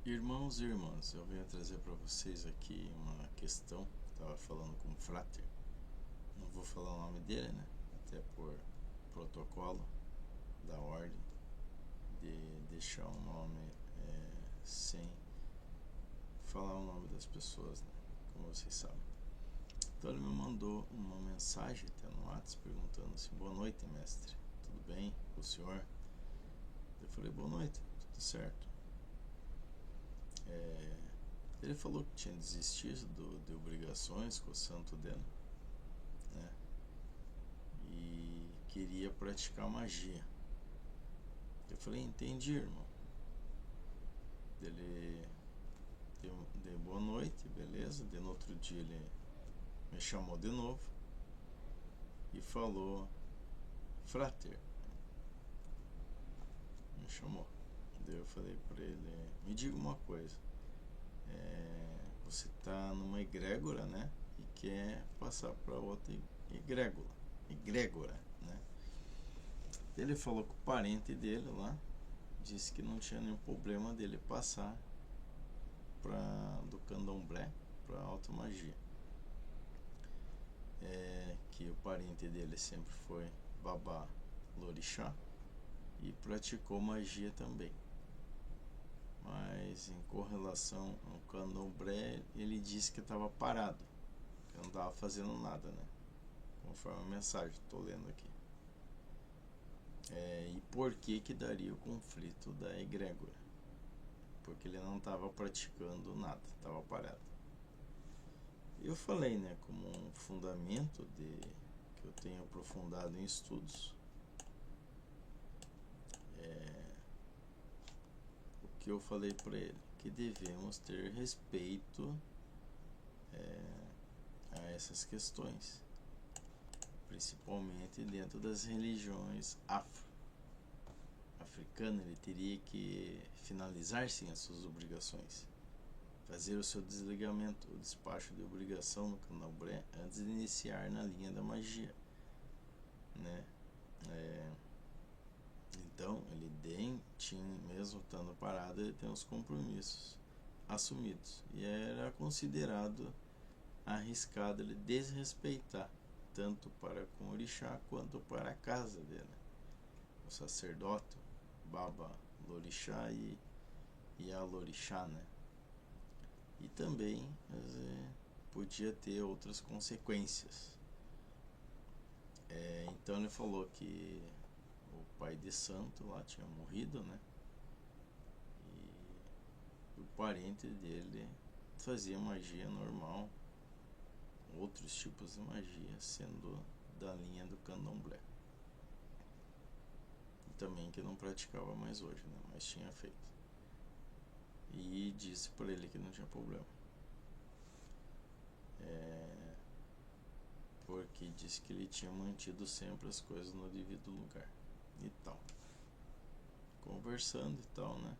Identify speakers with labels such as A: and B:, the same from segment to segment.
A: Irmãos e irmãs, eu venho trazer para vocês aqui uma questão que estava falando com o Frater. Não vou falar o nome dele, né? Até por protocolo da ordem de deixar o nome sem falar o nome das pessoas, né? Como vocês sabem. Então ele me mandou uma mensagem até no WhatsApp perguntando assim: boa noite, mestre, tudo bem com o senhor? Eu falei: boa noite, tudo certo. Ele falou que tinha desistido de obrigações com o santo dele, né? E queria praticar magia. Eu falei: entendi, irmão. Ele deu boa noite, beleza. De no outro dia ele me chamou de novo e falou: Frater, me chamou. Daí eu falei para ele: me diga uma coisa, você está numa egrégora, né? E quer passar para outra egrégora, né? Ele falou que o parente dele lá disse que não tinha nenhum problema dele passar do candomblé para alta magia. Que o parente dele sempre foi babá lorixá e praticou magia também. Mas em correlação ao candomblé, ele disse que estava parado, que não estava fazendo nada, né? Conforme a mensagem, estou lendo aqui. E por que daria o conflito da egrégora? Porque ele não estava praticando nada, estava parado. Eu falei, né, como um fundamento que eu tenho aprofundado em estudos, o que eu falei para ele, que devemos ter respeito a essas questões, principalmente dentro das religiões africanas. Ele teria que finalizar sim as suas obrigações, fazer o seu desligamento, o despacho de obrigação no candomblé antes de iniciar na linha da magia, né? Então ele tinha, mesmo estando parado, ele tem os compromissos assumidos, e era considerado arriscado ele desrespeitar tanto para com o orixá quanto para a casa dele, o sacerdote, baba lorixá e a lorixá, né? E também podia ter outras consequências. Então ele falou que o pai de santo lá tinha morrido, né? E o parente dele fazia magia normal, outros tipos de magia, sendo da linha do candomblé. E também que não praticava mais hoje, né? Mas tinha feito. E disse para ele que não tinha problema. Porque disse que ele tinha mantido sempre as coisas no devido lugar e tal. Conversando e tal, né?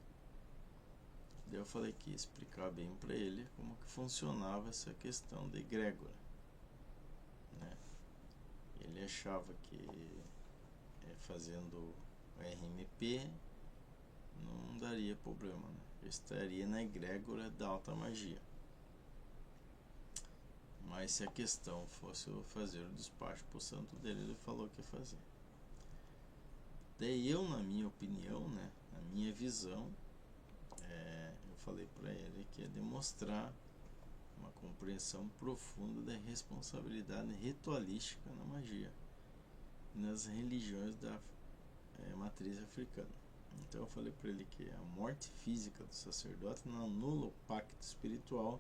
A: Daí eu falei que ia explicar bem para ele como que funcionava essa questão da egrégora, né? Ele achava que fazendo RMP não daria problema, né? Eu estaria na egrégora da alta magia. Mas se a questão fosse eu fazer o despacho pro santo dele, ele falou que ia fazer. Daí eu, na minha opinião, né, na minha visão, eu falei para ele que ia demonstrar uma compreensão profunda da responsabilidade ritualística na magia, nas religiões da matriz africana. Então eu falei para ele que a morte física do sacerdote não anula o pacto espiritual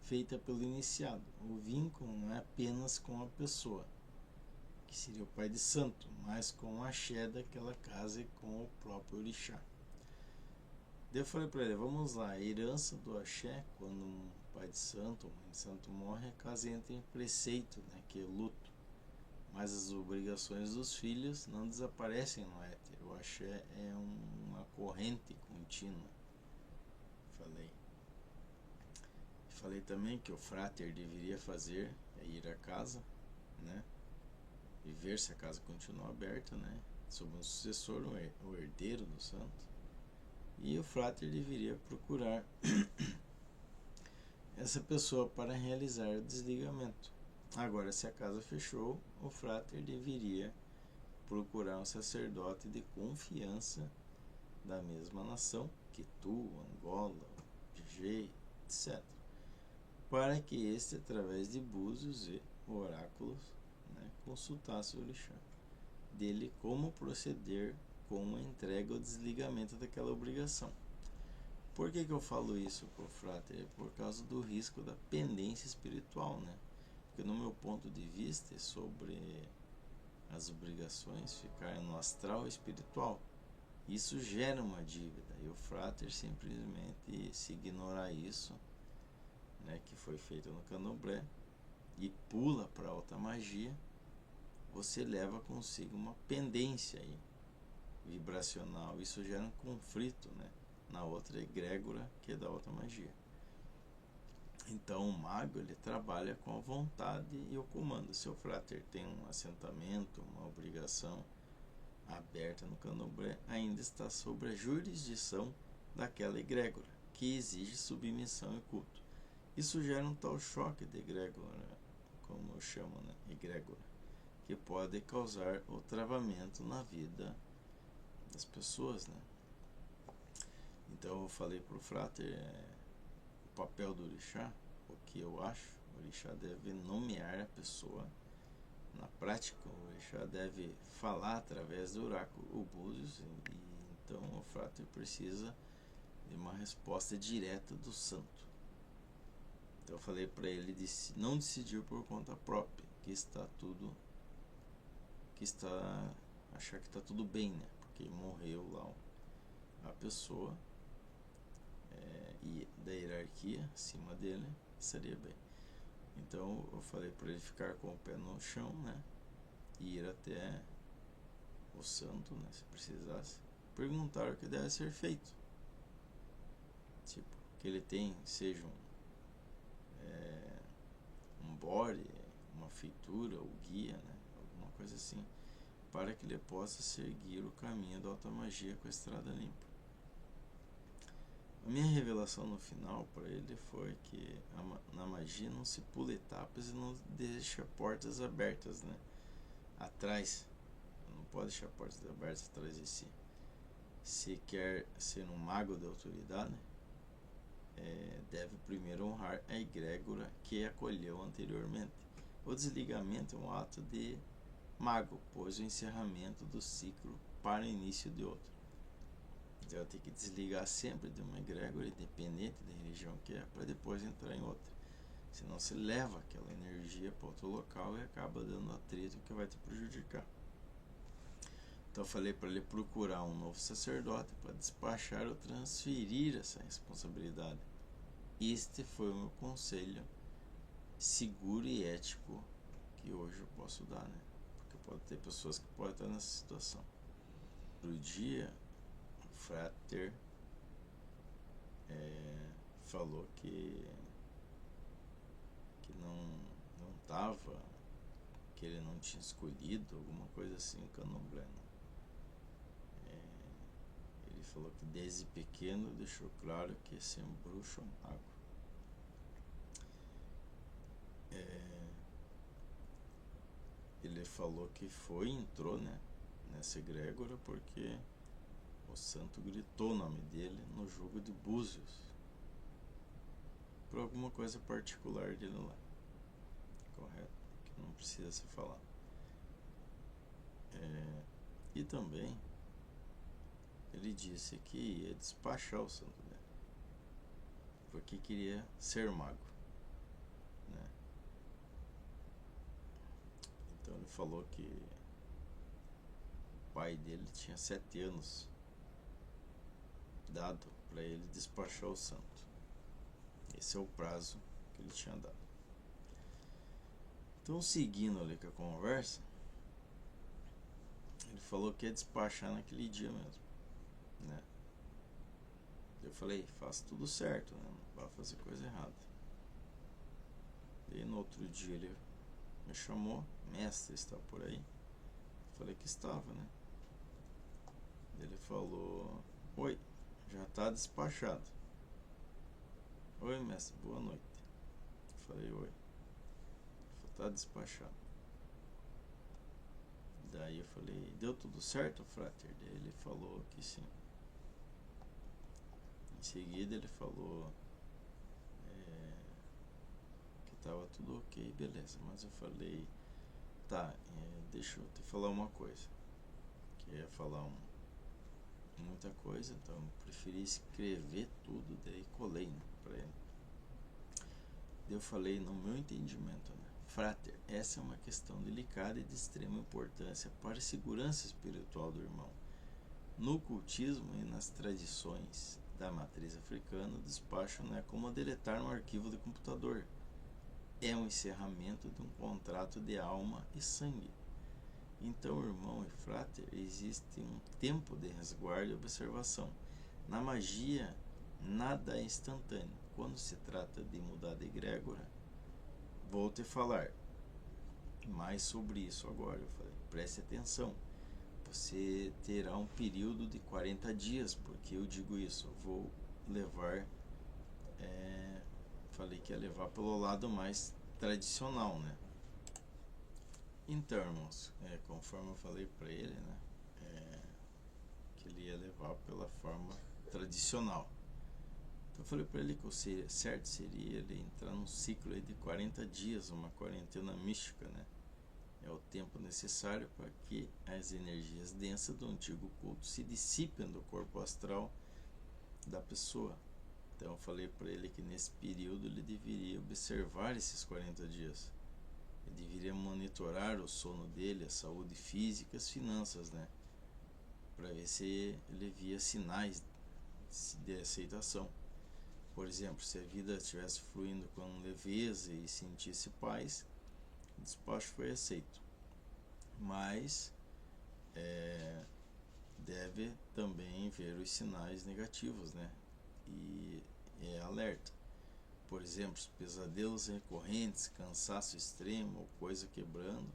A: feita pelo iniciado. O vínculo não é apenas com a pessoa, que seria o pai de santo, mas com o axé daquela casa e com o próprio orixá. Daí eu falei para ele: vamos lá, a herança do axé, quando um pai de santo ou mãe de santo morre, a casa entra em preceito, né, que é luto, mas as obrigações dos filhos não desaparecem no éter. O axé é uma corrente contínua. Falei também que o frater deveria fazer ir à casa, né, e ver se a casa continua aberta, né, sob um sucessor, o herdeiro do santo, e o frater deveria procurar essa pessoa para realizar o desligamento. Agora, se a casa fechou, o frater deveria procurar um sacerdote de confiança da mesma nação, Quito, Angola, DJ, etc., para que este, através de búzios e oráculos, consultasse o orixá dele como proceder com a entrega ou desligamento daquela obrigação. Por que eu falo isso, frater? Por causa do risco da pendência espiritual, Porque no meu ponto de vista sobre as obrigações ficar no astral espiritual, isso gera uma dívida, e o frater simplesmente, se ignorar isso, que foi feito no candomblé, e pula para a alta magia, você leva consigo uma pendência aí, vibracional. Isso gera um conflito, na outra egrégora, que é da alta magia. Então o mago, ele trabalha com a vontade e o comando. Se o frater tem um assentamento, uma obrigação aberta no candomblé, ainda está sob a jurisdição daquela egrégora, que exige submissão e culto. Isso gera um tal choque de egrégora, como eu chamo, egrégora, que pode causar o travamento na vida das pessoas, Então eu falei para o frater o papel do orixá, o que eu acho. O orixá deve nomear a pessoa. Na prática, o orixá deve falar através do oráculo, o búzios, e então o frater precisa de uma resposta direta do santo. Então eu falei para ele não decidir por conta própria, achar que está tudo bem, porque morreu lá a pessoa, e da hierarquia acima dele estaria bem. Então eu falei para ele ficar com o pé no chão, e ir até o santo, se precisasse, perguntar o que deve ser feito. Tipo, que ele tem, seja um bore, uma feitura ou guia, alguma coisa assim, para que ele possa seguir o caminho da alta magia com a estrada limpa. A minha revelação no final para ele foi que na magia não se pula etapas e não deixa portas abertas, atrás. Não pode deixar portas abertas atrás de si. Se quer ser um mago de autoridade, deve primeiro honrar a egrégora que acolheu anteriormente. O desligamento é um ato de mago, pois o encerramento do ciclo para o início de outro. Então tem que desligar sempre de uma egrégora, independente da religião que é, para depois entrar em outra. Senão você leva aquela energia para outro local e acaba dando atrito que vai te prejudicar. Então eu falei para ele procurar um novo sacerdote para despachar ou transferir essa responsabilidade. Este foi o meu conselho seguro e ético que hoje eu posso dar, Porque pode ter pessoas que podem estar nessa situação. No dia, o frater falou que não estava, que ele não tinha escolhido, alguma coisa assim, o candomblé. Ele falou que desde pequeno deixou claro que ia ser um bruxo ou um mago. Ele falou que entrou, nessa egrégora porque o santo gritou o nome dele no jogo de búzios, por alguma coisa particular dele lá, correto? Que não precisa se falar. E também ele disse que ia despachar o santo dele, porque queria ser mago, Então ele falou que o pai dele tinha 7 anos dado para ele despachar o santo. Esse é o prazo que ele tinha dado. Então, seguindo ali com a conversa, ele falou que ia despachar naquele dia mesmo, Eu falei, faça tudo certo, não vai fazer coisa errada. E no outro dia ele me chamou, mestre, está por aí? Eu falei que estava, Ele falou, oi, já está despachado. Oi, mestre, boa noite. Falei, oi. Tá despachado. Daí eu falei, deu tudo certo, frater? Daí ele falou que sim. Em seguida ele falou que tava tudo ok, beleza. Mas eu falei, tá, deixa eu te falar uma coisa. Que ia falar muita coisa, então eu preferi escrever tudo, daí colei, né, pra ele. Daí eu falei, no meu entendimento, né, frater, essa é uma questão delicada e de extrema importância para a segurança espiritual do irmão. No cultismo e nas tradições da matriz africana, o despacho não é como deletar um arquivo de computador. É um encerramento de um contrato de alma e sangue. Então, irmão e frater, existe um tempo de resguardo e observação. Na magia, nada é instantâneo. Quando se trata de mudar de egrégora, vou te falar mais sobre isso agora. Eu falei, preste atenção. Você terá um período de 40 dias, porque eu digo isso, eu vou levar, falei que ia levar pelo lado mais tradicional, né? Então, irmãos, conforme eu falei para ele, né, que ele ia levar pela forma tradicional. Então eu falei para ele que o certo seria ele entrar num ciclo aí de 40 dias, uma quarentena mística, né? É o tempo necessário para que as energias densas do antigo culto se dissipem do corpo astral da pessoa. Então eu falei para ele que nesse período ele deveria observar esses 40 dias. Ele deveria monitorar o sono dele, a saúde física, as finanças, né? Para ver se ele via sinais de aceitação. Por exemplo, se a vida estivesse fluindo com leveza e sentisse paz, o despacho foi aceito. Mas deve também ver os sinais negativos, né? E é alerta. Por exemplo, pesadelos recorrentes, cansaço extremo ou coisa quebrando,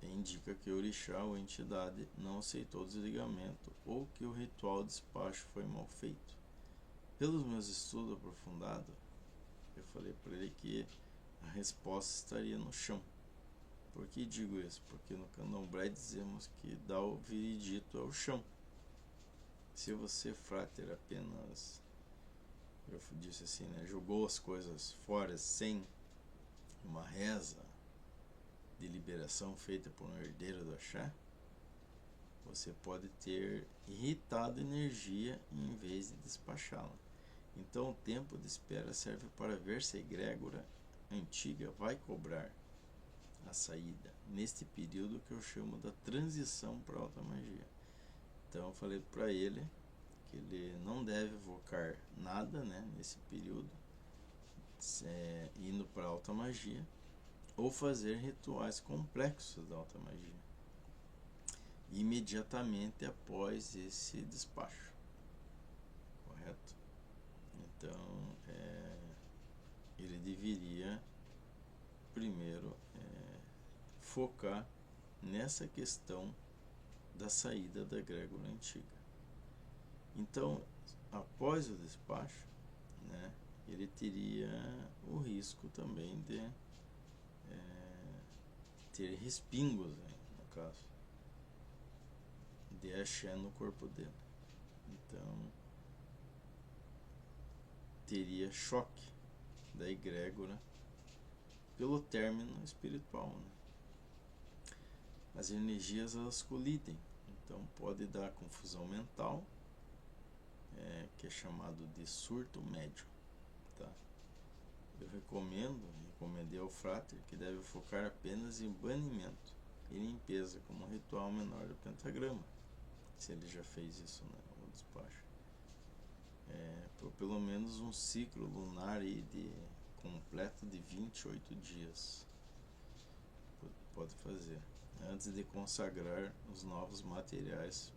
A: indica que o orixá ou entidade não aceitou o desligamento ou que o ritual de despacho foi mal feito. Pelos meus estudos aprofundados, eu falei para ele que a resposta estaria no chão. Por que digo isso? Porque no candomblé dizemos que dá o veredito ao chão. Se você, frater, apenas, eu disse assim, né, jogou as coisas fora sem uma reza de liberação feita por um herdeiro do axé, você pode ter irritado energia em vez de despachá-la. Então o tempo de espera serve para ver se a egrégora antiga vai cobrar a saída neste período que eu chamo da transição para a alta magia. Então eu falei para ele que ele não deve evocar nada, né, nesse período, indo para a alta magia, ou fazer rituais complexos da alta magia imediatamente após esse despacho, correto? Então ele deveria primeiro focar nessa questão da saída da egrégora antiga. Então, após o despacho, né, ele teria o risco também de ter respingos, né, no caso, de axé no corpo dele. Então, teria choque da egrégora pelo término espiritual, né? As energias, elas colidem, então pode dar confusão mental, que é chamado de surto médio, tá? Eu recomendei ao frater que deve focar apenas em banimento e limpeza como ritual menor do pentagrama, se ele já fez isso, né, no despacho, por pelo menos um ciclo lunar aí completo de 28 dias. Pode fazer antes de consagrar os novos materiais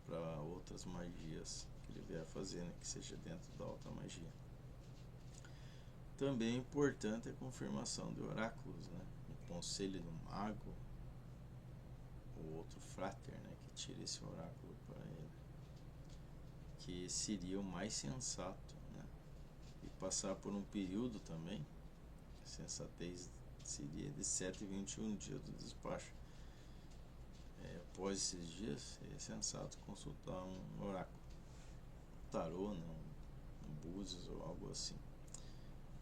A: para outras magias que ele vier fazer, né, que seja dentro da alta magia. Também é importante a confirmação de oráculos, né, um conselho do mago ou outro frater, né, que tire esse oráculo para ele. que seria o mais sensato, né? E passar por um período também, a sensatez seria de 7 e 21 dias do despacho. Após esses dias, é sensato consultar um oráculo, tarô, né? um búzios ou algo assim,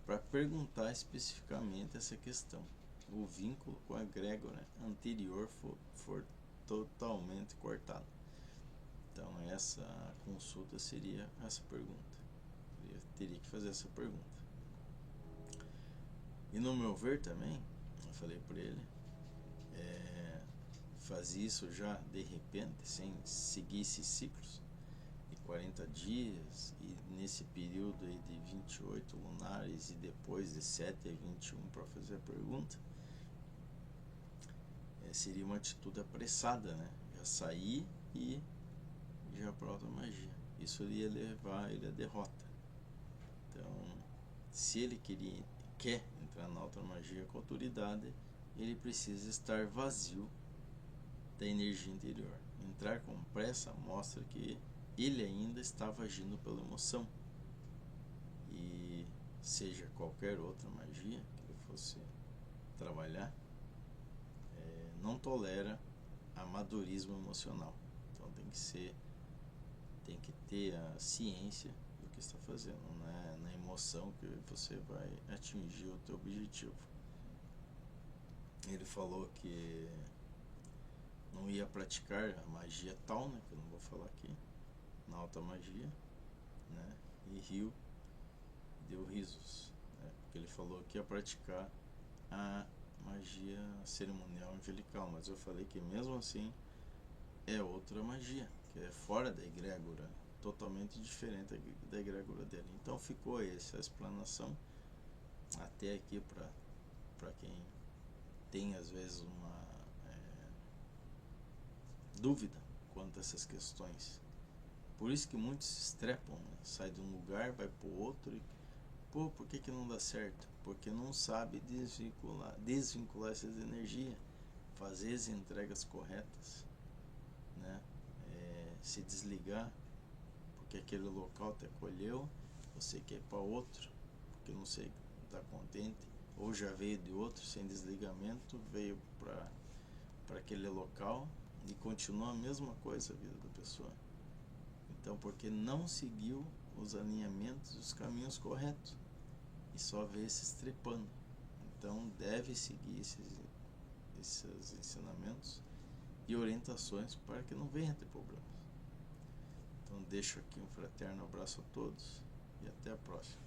A: para perguntar especificamente essa questão. O vínculo com a egrégora anterior for totalmente cortado. Então essa consulta seria essa pergunta. Eu teria que fazer essa pergunta. E no meu ver também, eu falei para ele, fazer isso já de repente, sem seguir esses ciclos de 40 dias e nesse período aí de 28 lunares e depois de 7 a 21 para fazer a pergunta, seria uma atitude apressada, né? Já sair e já para outra magia. Isso iria levar ele à derrota. Então, se ele quer entrar na outra magia com autoridade, ele precisa estar vazio da energia interior. Entrar com pressa mostra que ele ainda estava agindo pela emoção. E seja qualquer outra magia que ele fosse trabalhar, não tolera amadorismo emocional. Então tem que ter a ciência do que está fazendo, não é na emoção que você vai atingir o teu objetivo. Ele falou que não ia praticar a magia tal, né, que eu não vou falar aqui, na alta magia, né, e riu, deu risos, né, porque ele falou que ia praticar a magia cerimonial angelical, mas eu falei que mesmo assim é outra magia, que é fora da egrégora, totalmente diferente da egrégora dele. Então ficou essa explanação até aqui para quem tem às vezes uma dúvida quanto a essas questões. Por isso que muitos se estrepam, né? Sai de um lugar, vai para o outro e por que não dá certo? Porque não sabe desvincular essas energias, fazer as entregas corretas, né? Se desligar, porque aquele local te acolheu, você quer ir para outro, porque não sei, está contente, ou já veio de outro, sem desligamento, veio para aquele local e continua a mesma coisa a vida da pessoa. Então, porque não seguiu os alinhamentos e os caminhos corretos e só vê se estrepando. Então deve seguir esses ensinamentos e orientações para que não venha ter problemas. Então deixo aqui um fraterno abraço a todos e até a próxima.